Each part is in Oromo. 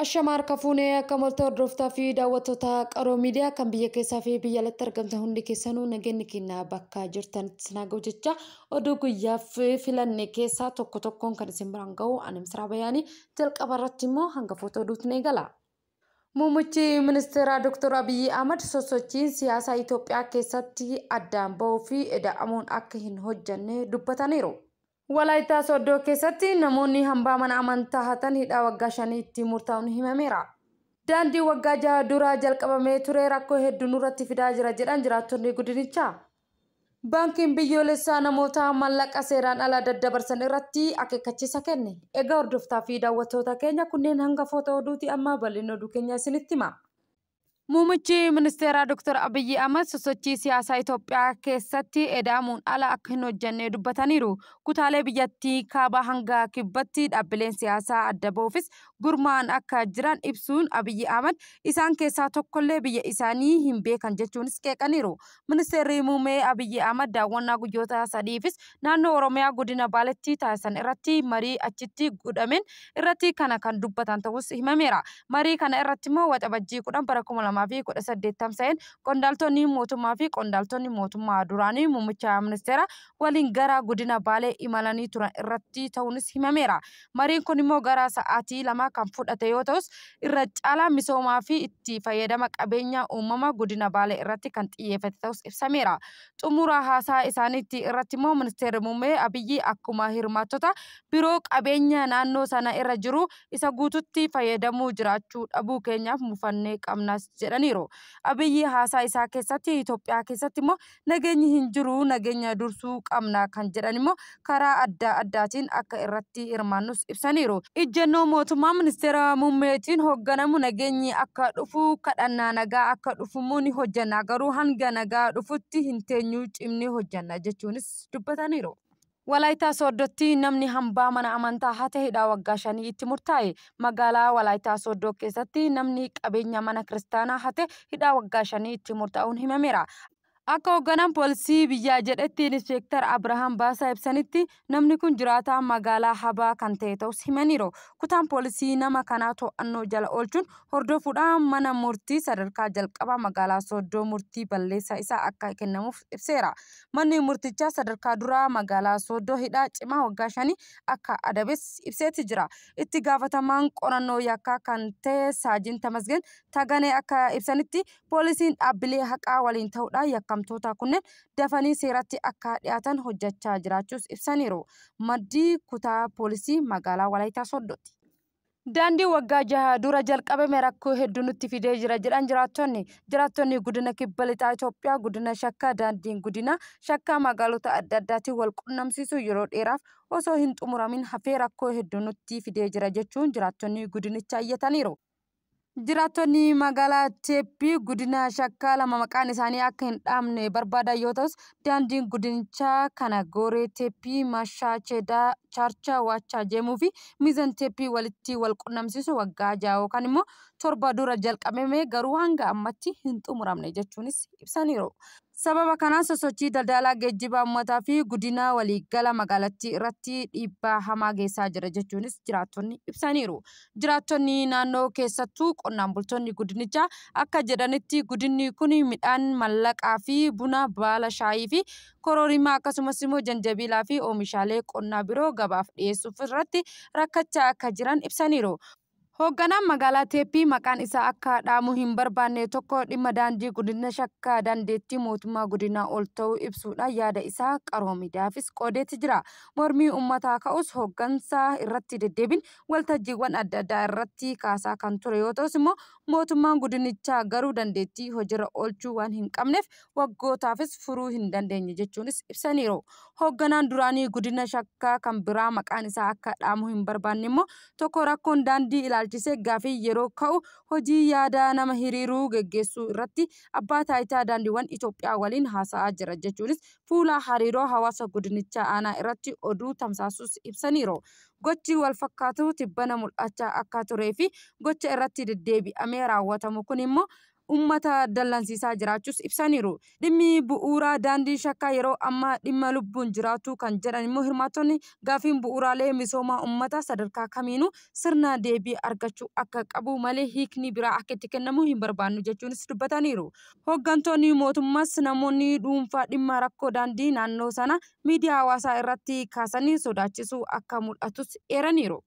Ashamaa Kafuunee akka moltoo hordoftaa fi daawwattoota qaroo miidiyaa kan biyya keessaa fi biyya alatti argamtan hundi keessanuu nageenyi keenya bakka jirtanitti sinaga'u jecha oduu guyyaaf filanne keessaa tokkoon kan isin biraan ga'u ani Misraa Bayaanii jalqaba irratti immoo hangafoota oduutu ni gala. Muummichi ministeeraa Dr. Abiy Ahmad sosochiin siyaasaa Itoophiyaa keessatti addaan ba'uu fi ida'amuun akka hin hojjanne dubbataniiru. Walaayittaa Sooddoo keessatti namoonni hambaa mana amantaa hatan hidhaa waggaa 5 itti murtaa'uun himameera. Daandii waggaa 6 dura jalqabamee ture rakkoo hedduu nurratti fidaa jira jedhan jiraattonni gudinichaa. Baankiin biyyoolessaa namoota maallaqa seeraan alaa daddabarsan irratti akeekkachiisa kenne. Egaa hordoftaa fi daawwattoota keenya kunneen hangafoota oduuti amma bal'ina oduu keenya isinitti hima. Muummichi ministeeraa Dr. Abiy Ahmad sosochii siyaasaa Itoophiyaa keessatti ida'amuun ala akka hin hojjenne dubbataniiru. Kutaalee biyyattii kaabaa hanga kibbatti dhaabbileen siyaasaa adda ba'uufis gurmaa'an akka jiran ibsuun Abiy Ahmad isaan keessaa tokkollee biyya isaanii hin beekan jechuunis qeeqaniiru. Ministeerri muummee Abiy Ahmad daawwannaa guyyoota sadiifis naannoo Oromiyaa godina Baaleetti taasisan irratti marii achitti godhameen irratti kan dubbatan ta'us himameera. Marii kana irratti immoo waxabajjii 10 bara 2018 qondaaltonni mootummaa fi qondaaltonni mootummaa duraanii muummicha ministeera waliin gara godina Baalee imalanii turan irratti ta'uunis himameera. Mariin kun immoo gara sa'aatii 2 kan fudhate yoo ta'us irra caalaa misoomaa fi itti fayyadama qabeenya uumamaa godina Baalee irratti kan xiyyeeffate ta'us ibsameera. Xumura haasaa isaaniitti irratti immoo ministeerri muummee Abiyyi akkuma hirmaattota biroo qabeenya naannoo sana irra jiru isa guututti fayyadamuu jiraachuu dhabuu keenyaaf mufannee qabnas jedhaniiru. Abiyyi haasaa isaa keessatti Itoophiyaa keessatti immoo nageenyi hin jiru nageenya dursuu qabna kan jedhan immoo karaa adda addaatiin akka irratti hirmaannus ibsaniiru. Ijjennoo mootummaa ministeera muummeetiin hoogganamu nageenyi akka dhufu kadhannaa nagaa akka dhufu ni hojjanna garuu hanga nagaa dhufutti hin teenyu cimnee hojjanna jechuunis dubbataniiru. Walaayittaa Sooddootti namni hambaa mana amantaa hate hidhaa waggaa 5 itti murtaa'e. Magaalaa Walaayittaa Sooddoo keessatti namni qabeenya mana kiristaanaa hate hidhaa waggaa 5 itti murtaa'uun himameera. Akka hoogganaan poolisii biyyaa jedhetti Inspektar Abrahaam Baasaa ibsanitti namni kun jiraataa magaalaa Habaa kan ta'e ta'us himaniiru. Kutaan poolisii nama kanaa to'annoo jala oolchuun hordofuudhaan mana murtii sadarkaa jalqabaa magaalaa Sooddoo murtii balleessaa isaa akka kennamuuf ibseera. Manni murtichaa sadarkaa duraa magaalaa Sooddoo hidhaa cimaa waggaa 5 akka adabes ibseeti jira. Itti gaafatamaan qorannoo yakkaa kan ta'e Saajin Tamasgen Taganee akka ibsanitti poolisiin dhaabbilee haqaa waliin ta'uudhaan yakkamtoota kunneen dafanii seeratti akka dhiyaatan hojjechaa jiraachuus ibsaniiru. Maddii kutaa poolisii magaalaa Walaayittaa Sooddooti. Daandii waggaa 6 dura jalqabame rakkoo hedduu nutti fidee jira jedhan jiraattonni godina kibba lixaa Itoophiyaa godina Shakkaa daandiin godina Shakkaa magaalota adda addaatiin wal qunnamsiisuu yeroo dheeraaf osoo hin xumuramin hafee rakkoo hedduu nutti fidee jira jechuun jiraattonni godinichaa iyyataniiru. Jiraattonni magaalaa Teeppii godina Shakkaa lama maqaan isaanii akka hin dhaamne barbaadan yoo ta'us daandiin godinichaa kana Gooree Teeppii Mashaa Cheedaa Chaarchaa Waachaa Jeemuu fi Miizan Teeppii walitti wal qunnamsiisu waggaa 6 yookaan immoo 7 dura jalqabame garuu hanga ammatti hin xumuramne jechuunis ibsaniiru. Sababa kanaan sosochii daldalaa geejjibaa uummataa fi godina waliigala magaalattii irratti dhiibbaa hamaa geessaa jira jechuunis jiraattonni ibsaniiru. Jiraattonni naannoo keessattuu qonnaan bultoonni godinichaa akka jedhanitti godinni kun midhaan mallaqaa fi buna baala shaayii fi kororimaa akkasumas immoo janjabiilaa fi oomishaalee qonnaa biroo gabaaf dhiyeessuuf irratti rakkachaa akka jiran ibsaniiru. Hoogganaan magaalaa Teeppii maqaan isaa akka dhaamu hin barbaanne tokko dhimma daandii godina Shakkaa dandeettii mootummaa godinaa ol ta'uu ibsuudhaan yaada isaa qaroo miidiyaafis qoodeetti jira. Mormii uummataa ka'us hooggansa irratti deddeebiin waltajjiiwwan adda addaa irratti kaasaa kan ture yoo ta'us immoo mootummaan godinichaa garuu dandeettii hojiirra oolchuu waan hin qabneef waggootaafis furuu hin dandeenye jechuunis ibsaniiru. Hoogganaan duraanii godina Shakkaa kan biraa maqaan isaa akka dhaamu hin barbaanne immoo tokko rakkoon daandii ilaalchisee gaafii yeroo ka'u hojii yaada nama hiriiruu geggeessuu irratti abbaa taayitaa daandiiwwan Itoophiyaa waliin haasa'aa jira jechuunis fuula hariiroo hawaasa godinichaa aanaa irratti oduu tamsaasuus ibsaniiru. Gochi wal fakkaatu tibbana mul'achaa akka turee fi gocha irratti deddeebi'amee raawwatamu kun immoo ummata dallansiisaa jiraachuus ibsaniiru. Dhimmi bu'uuraa daandii shakkaa yeroo amma dhimma lubbuun jiraatu kan jedhan immoo hirmaattonni gaafiin bu'uuraalee misoomaa ummata sadarkaa kamiinuu sirna deebii argachuu akka qabu malee hiikni biraa akka itti kennamu hin barbaannu jechuunis dubbataniiru. Hooggantoonni mootummaas namoonni dhuunfaa dhimma rakkoo daandii naannoo sana miidiyaa hawaasaa irratti kaasanii sodaachisuu akka mul'atus eeraniiru.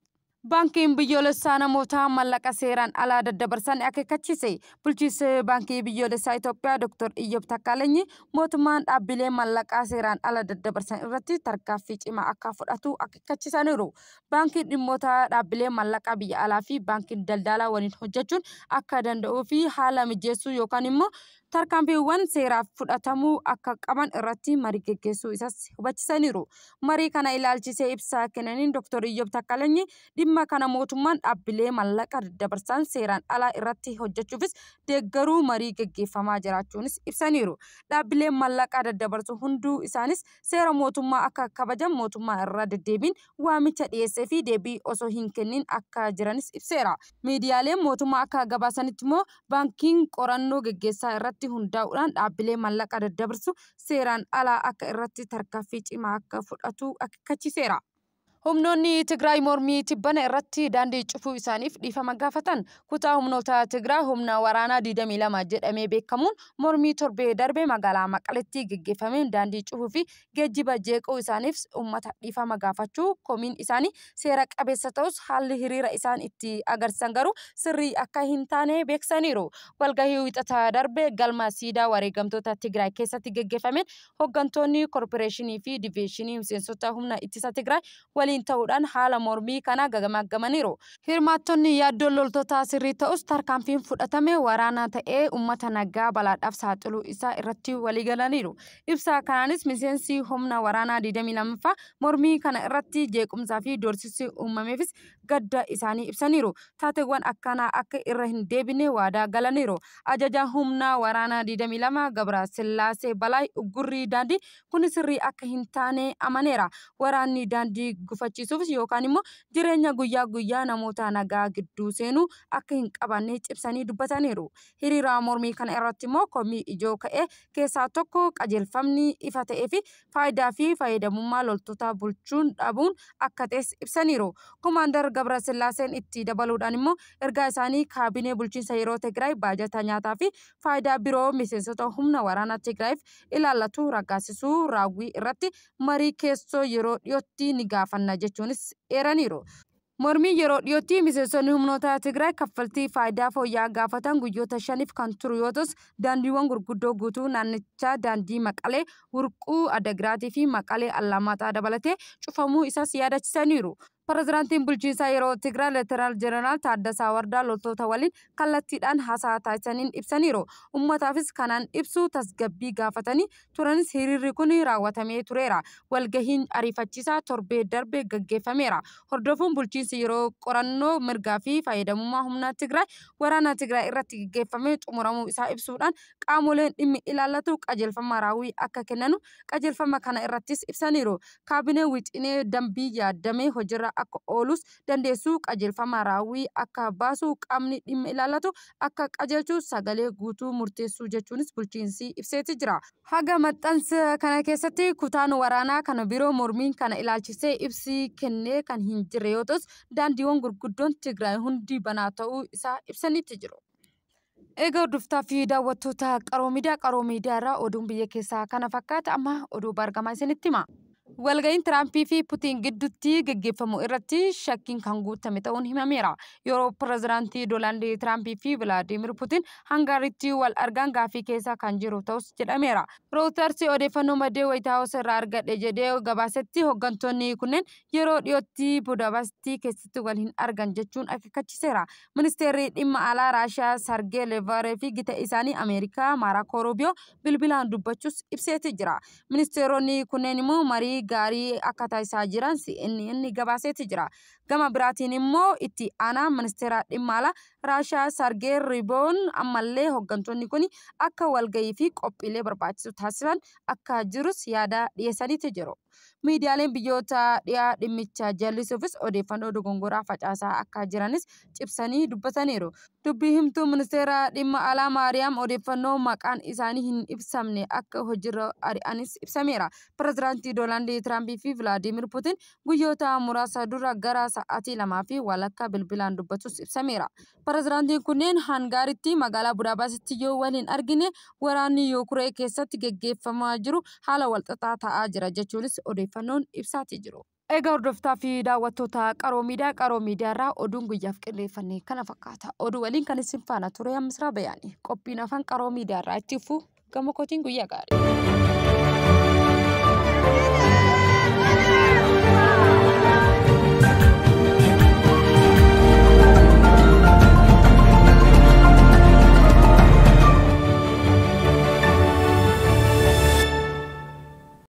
Baankiin biyyoolessaa namoota mallaqa seeraan alaa daddabarsan akeekachiise. Bulchiinsa baankii biyyoolessaa Itoophiyaa Dr. Iyyoob Takkaalenyi mootummaan dhaabbilee mallaqaa seeraan ala daddabarsan irratti tarkaanfii cimaa akka fudhatu akeekkachiisaniiru. Baankiin dhimmoota dhaabbilee mallaqaa biyya alaa fi baankiin daldalaa waliin hojjechuun akka danda'uu fi haala mijeessuu yookaan immoo tarkaanfiiwwan seeraaf fudhatamuu akka qaban irratti marii geggeessuu isaas hubachiisaniiru. Marii kana ilaalchisee ibsa kennaniin Dr. Iyyoob Takkaalenyi dhimma kana mootummaan dhaabbilee mallaqa daddabarsan seeraan alaa irratti hojjechuufis deeggaruu marii geggeeffamaa jiraachuunis ibsaniiru. Dhaabbileen mallaqa daddabarsu hunduu isaanis seera mootummaa akka kabajan mootummaa irraa deddeebiin waamicha dhiyeessee fi deebii osoo hin kennin akka jiranis ibseera. Miidiyaaleen mootummaa akka gabaasanitti immoo baankiin qorannoo geggeessaa irratti hundaa'uudhaan dhaabbilee mallaqa daddabarsu seeraan alaa akka irratti tarkaanfii cimaa akka fudhatu akeekkachiiseera. Humnoonni Tigraay mormii tibbana irratti daandii cufuu isaaniif dhiifama gaafatan. Kutaa humnoota Tigraay humna waraanaa 22 jedhamee beekamuun mormii torbee darbee magaalaa Maqaleetti geggeeffameen daandii cufuu fi geejjiba jeequu isaaniif uummata dhiifama gaafachuu komiin isaanii seera qabeessa ta'us haalli hiriira isaan itti agarsiisan garuu sirrii akka hin taane beeksaniiru. Walgahii wixataa darbee galma siidaa wareegamtoota Tigraay keessatti geggeeffameen hooggantoonni koorporeeshinii fi diviishinii miseensota humna ittisa Tigraay waliin ta'uudhaan haala mormii kana gaggamaniiru. Hirmaattonni yaaddoon loltoota sirrii ta'us tarkaanfiin fudhatame waraana ta'ee uummata nagaa balaadhaaf saaxiluu isaa irratti waliigalaniiru. Ibsa kanaanis miseensi humna waraanaa 22ffaa mormii kana irratti jeequmsaa fi doorsisi uumameefis gadda isaanii ibsaniiru. Taateewwan akkanaa akka irra hin deebine waadaa galaniiru. Ajajaan humna waraanaa 22 Gabra Sillaasee Balaay uggurrii daandii kun sirrii akka hin taane amaneera. Waraanni daandii gufachiisuuf yookaan immoo jireenya guyyaa guyyaa namoota nagaa gidduu seenuu akka hin qabanne cibsanii dubbataniiru. Hiriira mormii kana irratti immoo komii ijoo ka'e keessaa tokko qajeelfamni ifa ta'ee fi faayidaa fi fayyadamummaa loltoota bulchuun dhabuun akka ta'es ibsaniiru. Komaandar Gabra Sillaaseen itti dabaluudhaan immoo ergaa isaanii kaabinee bulchiinsa yeroo Tigraay baajata nyaataa fi faayidaa biroo miseensota humna waraanaa Tigraayiif ilaallatu raggaasisuu raawwii irratti marii keessoo yeroo dhiyootti ni gaafanna jechuunis eeraniiru. Mormii yeroo dhiyootti miseensonni humnoota Tigraay kaffaltii faayidaa fooyya'aa gaafatan guyyoota 5f kan turu yoo ta'u daandiiwwan gurguddoo guutuu naannichaa daandii Maqalee, Wurquu, Adagraatii fi Maqalee Allamaaxaa dabalatee cufamuu isaas yaadachiisaniiru. Pireezidaantiin bulchiinsaa yeroo Tigraay Leetinaal Jeneraal Taaddasaa Wardaa loltoota waliin kallattiidhaan haasaa taasisaniin ibsaniiru. Uummataafis kanaan ibsuu tasgabbii gaafatanii turanis hiriirri kun raawwatamee tureera. Walgahiin ariifachiisaa torbee darbee gaggeeffameera. Hordofuun bulchiinsi yeroo qorannoo mirgaa fi fayyadamummaa humna Tigraay waraana Tigraay irratti gaggeeffamee xumuramuu isaa ibsuudhaan qaamoleen dhimmi ilaallatu qajeelfama raawwii akka kennanu qajeelfama kana irrattis ibsaniiru. Kaabinee wixinee dambii yaadamee hojiirra akka oolus dandeessuu qajeelfama raawwii akka baasu qaamni dhimma ilaallatu akka qajeelchu sagalee guutuu murteessuu jechuunis bulchiinsi ibseeti jira. Haga maxxansa kana keessatti kutaan waraanaa kana biroo mormiin kana ilaalchisee ibsi kennee kan hin jirre yoo ta'u daandiiwwan gurguddoon Tigraay hundi banaa ta'uu isaa ibsanitti jiru. Egaa hordoftoota fi daawwattoota Qaroo Miidiyaa irraa oduun biyya keessaa kana fakkaata amma oduu bargamaa isinitti hima. Walga'iin Tiraampii fi Puutiin gidduutti gaggeeffamu irratti shakkiin kan guutame ta'uun himameera. Yeroo pireezidaantii Doonaald Tiraampii fi Vilaadiimiir Puutiin Hangaariitti wal argan gaaffii keessa kan jiru ta'us jedhameera. Rootarsi odeeffannoo maddee Waayit Haawus irraa argadhe jedhee gabaasetti hooggantoonni kunneen yeroo dhiyootti Budaapestii keessatti wal hin argan jechuun akeekkachiiseera. Ministeerri dhimma alaa Raashiyaa Sargee Laavrov fi gita isaanii Ameerikaa Maarko Ruubiyoo bilbilaan dubbachuus ibseeti jira. Ministeeronni kunneen immoo marii gaarii akka taasisaa jiran CNN gabaaseeti jira. Gama biraatiin immoo itti aanaa ministeera dhimma alaa Raashiyaa Sargee Laavrov ammallee hooggantoonni kun akka walgahii fi qophiilee barbaachisu taasisan akka jirus yaada dhiyeessaniiti jiru. Miidiyaaleen biyyoota dhiyaa dhimmicha jallisuufis odeeffannoo dogongoraa facaasaa akka jiranis cibsanii dubbataniiru. Dubbii himtuu ministeera dhimma alaa Maariyaam odeeffannoo maqaan isaanii hin ibsamne akka hojiirra ari'anis ibsameera. Pireezidaantii Doonaald Tiraamp fi Vilaadiimiir Puutiin guyyoota muraasa dura gara sa'aatii 2 bilbilaan dubbatus ibsameera. Pireezidaantiin kunneen Hangaaritti magaalaa Budaapestitti yoo waliin argine waraanni Yuukireen keessatti geggeeffamaa jiru haala walxaxaa ta'aa jira jechuunis odeeffannoon ibsaatii jiru. Egaa hordoftaa fi daawwattoota Qaroo Miidiyaa irraa oduun guyyaaf qindeeffannee kana fakkaata. Oduu waliin kan isin faana ture Misraa Bayaanii. Qophiin afaan Qaroo Miidiyaa irraa itti fufuu gama kootiin guyyaa gaarii.